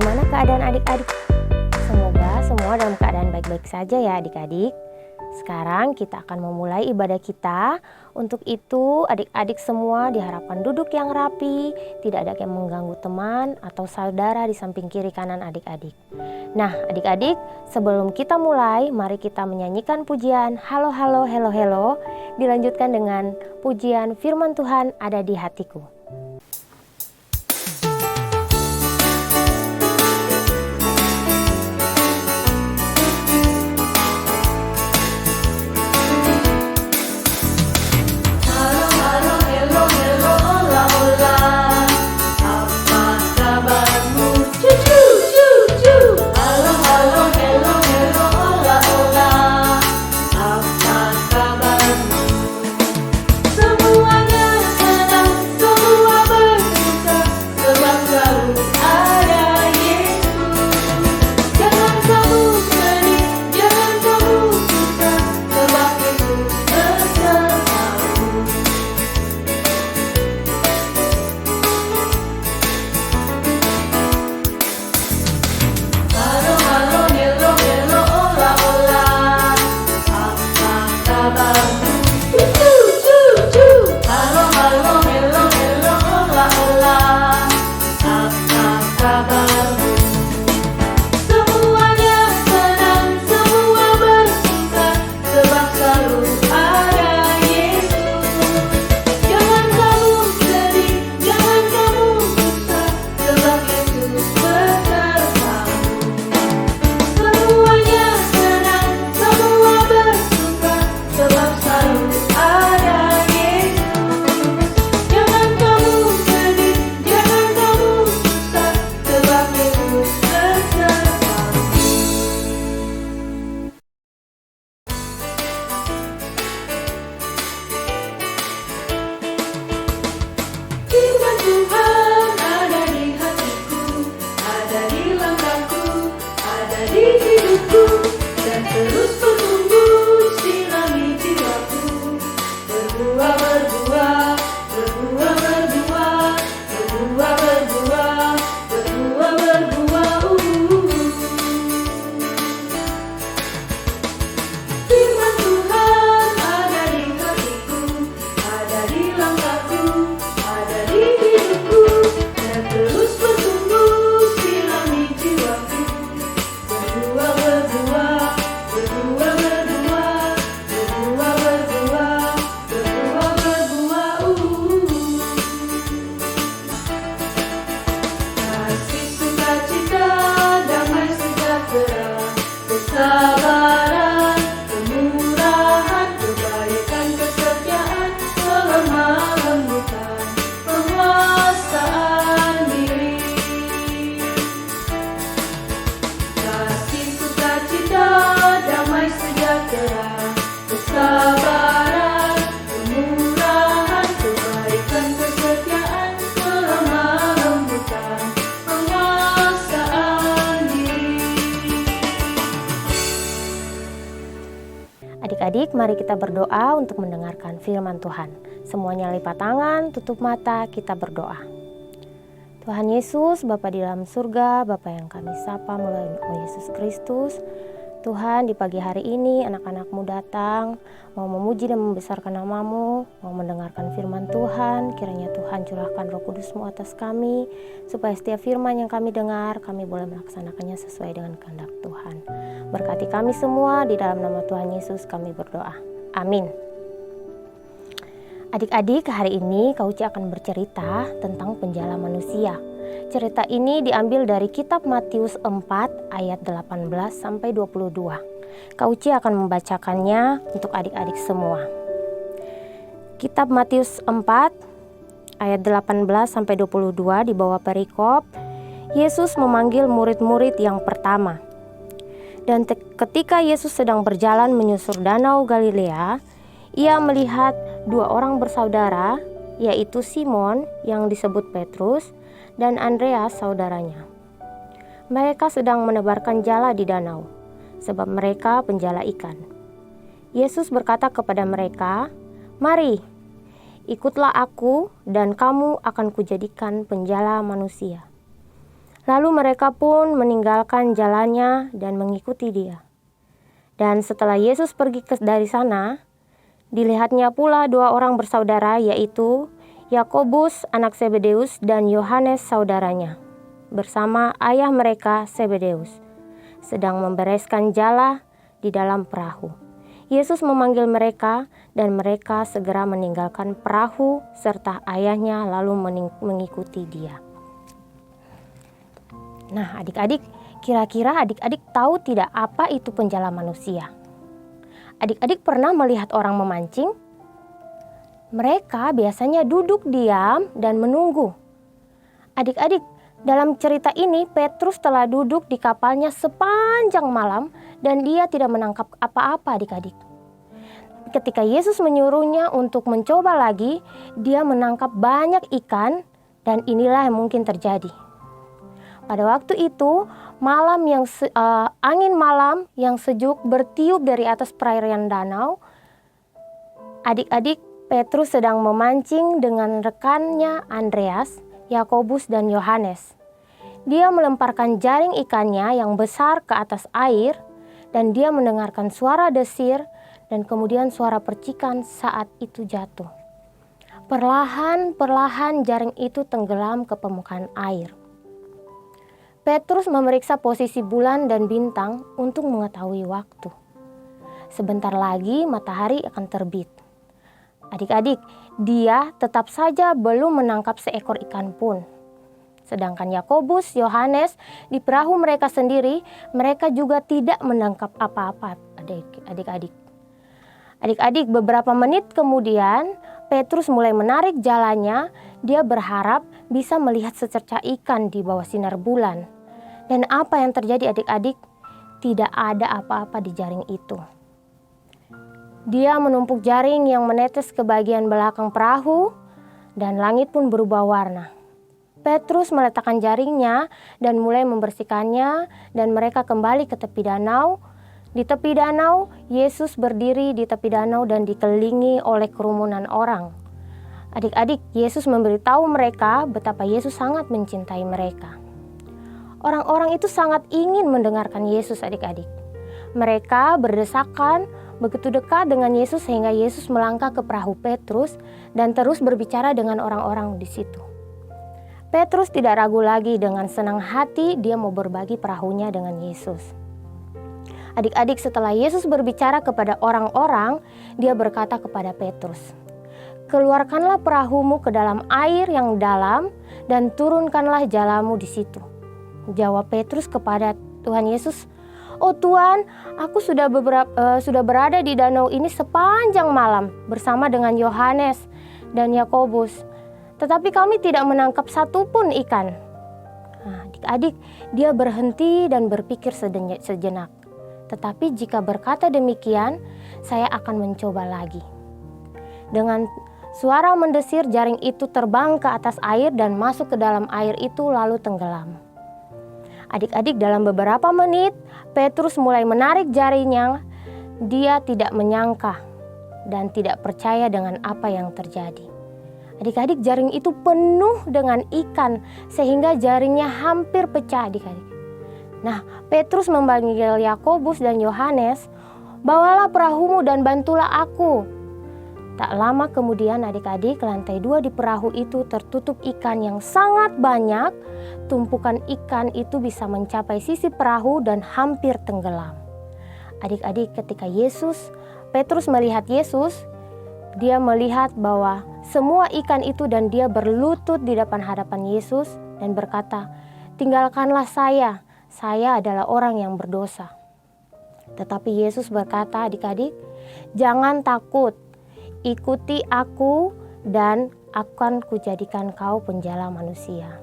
bagaimana keadaan adik-adik? Semoga semua dalam keadaan baik-baik saja ya adik-adik. Sekarang kita akan memulai ibadah kita. Untuk itu adik-adik semua diharapkan duduk yang rapi, tidak ada yang mengganggu teman atau saudara di samping kiri kanan adik-adik. Nah adik-adik, sebelum kita mulai, mari kita menyanyikan pujian Halo Halo Hello Hello, dilanjutkan dengan pujian Firman Tuhan ada di hatiku. Adik-adik, mari kita berdoa untuk mendengarkan firman Tuhan. Semuanya lipat tangan, tutup mata, kita berdoa. Tuhan Yesus, Bapa di dalam surga, Bapa yang kami sapa melalui Yesus Kristus. Tuhan, di pagi hari ini anak-anakmu datang, mau memuji dan membesarkan nama-Mu, mau mendengarkan firman Tuhan. Kiranya Tuhan curahkan Roh Kudus-Mu atas kami, supaya setiap firman yang kami dengar, kami boleh melaksanakannya sesuai dengan kehendak Tuhan. Berkati kami semua, di dalam nama Tuhan Yesus kami berdoa. Amin. Adik-adik, hari ini Kak Uci akan bercerita tentang penjala manusia. Cerita ini diambil dari kitab Matius 4 ayat 18 sampai 22. Kak Uci akan membacakannya untuk adik-adik semua. Kitab Matius 4 ayat 18 sampai 22 di bawah perikop, Yesus memanggil murid-murid yang pertama. Dan ketika Yesus sedang berjalan menyusur danau Galilea, ia melihat dua orang bersaudara, yaitu Simon yang disebut Petrus dan Andreas saudaranya. Mereka sedang menebarkan jala di danau, sebab mereka penjala ikan. Yesus berkata kepada mereka, "Mari, ikutlah aku dan kamu akan kujadikan penjala manusia." Lalu mereka pun meninggalkan jalannya dan mengikuti dia. Dan setelah Yesus pergi dari sana, dilihatnya pula dua orang bersaudara, yaitu Yakobus anak Zebedeus dan Yohanes saudaranya, bersama ayah mereka Zebedeus, sedang membereskan jala di dalam perahu. Yesus memanggil mereka dan mereka segera meninggalkan perahu serta ayahnya lalu mengikuti dia. Nah, adik-adik, kira-kira adik-adik tahu tidak apa itu penjala manusia? Adik-adik pernah melihat orang memancing? Mereka biasanya duduk diam dan menunggu. Adik-adik, dalam cerita ini Petrus telah duduk di kapalnya sepanjang malam dan dia tidak menangkap apa-apa adik-adik. Ketika Yesus menyuruhnya untuk mencoba lagi, dia menangkap banyak ikan dan inilah yang mungkin terjadi. Pada waktu itu, angin malam yang sejuk bertiup dari atas perairan danau. Adik-adik, Petrus sedang memancing dengan rekannya Andreas, Yakobus, dan Yohanes. Dia melemparkan jaring ikannya yang besar ke atas air dan dia mendengarkan suara desir dan kemudian suara percikan saat itu jatuh. Perlahan-perlahan jaring itu tenggelam ke permukaan air. Petrus memeriksa posisi bulan dan bintang untuk mengetahui waktu. Sebentar lagi matahari akan terbit. Adik-adik, dia tetap saja belum menangkap seekor ikan pun. Sedangkan Yakobus, Yohanes di perahu mereka sendiri, mereka juga tidak menangkap apa-apa adik-adik. Adik-adik, beberapa menit kemudian Petrus mulai menarik jalannya. Dia berharap bisa melihat secercah ikan di bawah sinar bulan. Dan apa yang terjadi adik-adik? Tidak ada apa-apa di jaring itu. Dia menumpuk jaring yang menetes ke bagian belakang perahu dan langit pun berubah warna. Petrus meletakkan jaringnya dan mulai membersihkannya dan mereka kembali ke tepi danau. Di tepi danau, Yesus berdiri di tepi danau dan dikelilingi oleh kerumunan orang. Adik-adik, Yesus memberitahu mereka betapa Yesus sangat mencintai mereka. Orang-orang itu sangat ingin mendengarkan Yesus adik-adik. Mereka berdesakan begitu dekat dengan Yesus sehingga Yesus melangkah ke perahu Petrus dan terus berbicara dengan orang-orang di situ. Petrus tidak ragu lagi, dengan senang hati dia mau berbagi perahunya dengan Yesus. Adik-adik, setelah Yesus berbicara kepada orang-orang, dia berkata kepada Petrus, "Keluarkanlah perahumu ke dalam air yang dalam dan turunkanlah jalamu di situ." Jawab Petrus kepada Tuhan Yesus, "Oh Tuhan, aku sudah berada di danau ini sepanjang malam bersama dengan Yohanes dan Yakobus, tetapi kami tidak menangkap satupun ikan." Nah, adik-adik, dia berhenti dan berpikir sejenak. "Tetapi jika berkata demikian, saya akan mencoba lagi." Dengan suara mendesir, jaring itu terbang ke atas air dan masuk ke dalam air itu lalu tenggelam. Adik-adik, dalam beberapa menit, Petrus mulai menarik jaringnya. Dia tidak menyangka dan tidak percaya dengan apa yang terjadi. Adik-adik, jaring itu penuh dengan ikan sehingga jaringnya hampir pecah adik-adik. Nah, Petrus memanggil Yakobus dan Yohanes, "Bawalah perahumu dan bantulah aku." Tak lama kemudian adik-adik, lantai 2 di perahu itu tertutup ikan yang sangat banyak. Tumpukan ikan itu bisa mencapai sisi perahu dan hampir tenggelam. Adik-adik, ketika Petrus melihat Yesus, dia melihat bahwa semua ikan itu dan dia berlutut di depan hadapan Yesus dan berkata, "Tinggalkanlah saya adalah orang yang berdosa." Tetapi Yesus berkata, adik-adik, "Jangan takut. Ikuti aku dan akan kujadikan kau penjala manusia."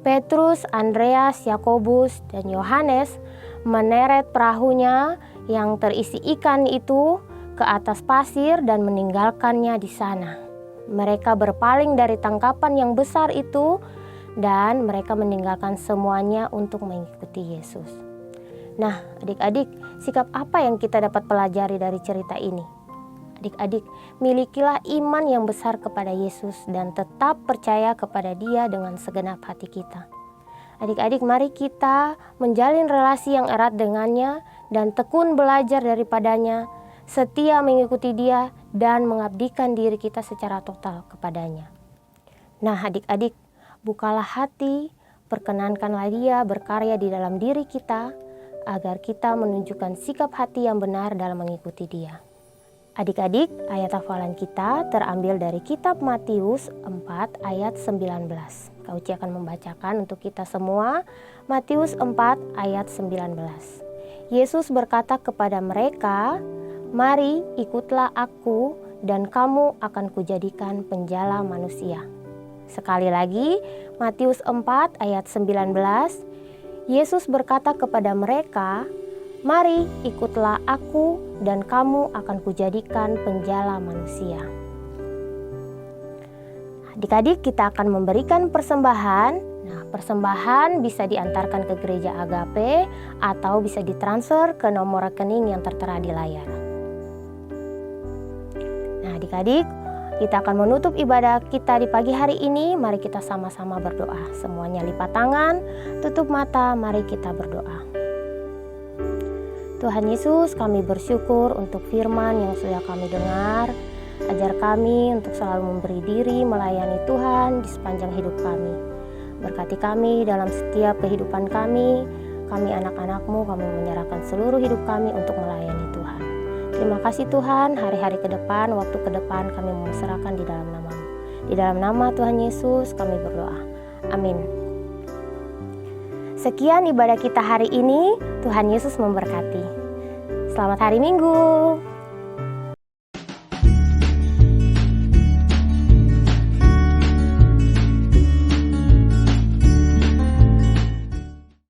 Petrus, Andreas, Yakobus, dan Yohanes meneret perahunya yang terisi ikan itu ke atas pasir dan meninggalkannya di sana. Mereka berpaling dari tangkapan yang besar itu dan mereka meninggalkan semuanya untuk mengikuti Yesus. Nah, adik-adik, sikap apa yang kita dapat pelajari dari cerita ini? Adik-adik, milikilah iman yang besar kepada Yesus dan tetap percaya kepada Dia dengan segenap hati kita. Adik-adik, mari kita menjalin relasi yang erat dengannya dan tekun belajar daripadanya, setia mengikuti Dia dan mengabdikan diri kita secara total kepadanya. Nah, adik-adik, bukalah hati, perkenankanlah Dia berkarya di dalam diri kita agar kita menunjukkan sikap hati yang benar dalam mengikuti Dia. Adik-adik, ayat hafalan kita terambil dari kitab Matius 4 ayat 19. Kak Uci akan membacakan untuk kita semua. Matius 4 ayat 19. Yesus berkata kepada mereka, "Mari ikutlah aku dan kamu akan kujadikan penjala manusia." Sekali lagi, Matius 4 ayat 19. Yesus berkata kepada mereka, "Mari ikutlah aku dan kamu akan kujadikan penjala manusia." Adik-adik, kita akan memberikan persembahan. Nah, persembahan bisa diantarkan ke gereja Agape atau bisa ditransfer ke nomor rekening yang tertera di layar. Nah, adik-adik, kita akan menutup ibadah kita di pagi hari ini. Mari kita sama-sama berdoa. Semuanya lipat tangan, tutup mata, mari kita berdoa. Tuhan Yesus, kami bersyukur untuk firman yang sudah kami dengar. Ajar kami untuk selalu memberi diri melayani Tuhan di sepanjang hidup kami. Berkati kami dalam setiap kehidupan kami. Kami anak-anak-Mu, kami menyerahkan seluruh hidup kami untuk melayani Tuhan. Terima kasih Tuhan, hari-hari ke depan, waktu ke depan kami menyerahkan di dalam nama-Mu. Di dalam nama Tuhan Yesus kami berdoa. Amin. Sekian ibadah kita hari ini. Tuhan Yesus memberkati. Selamat hari Minggu.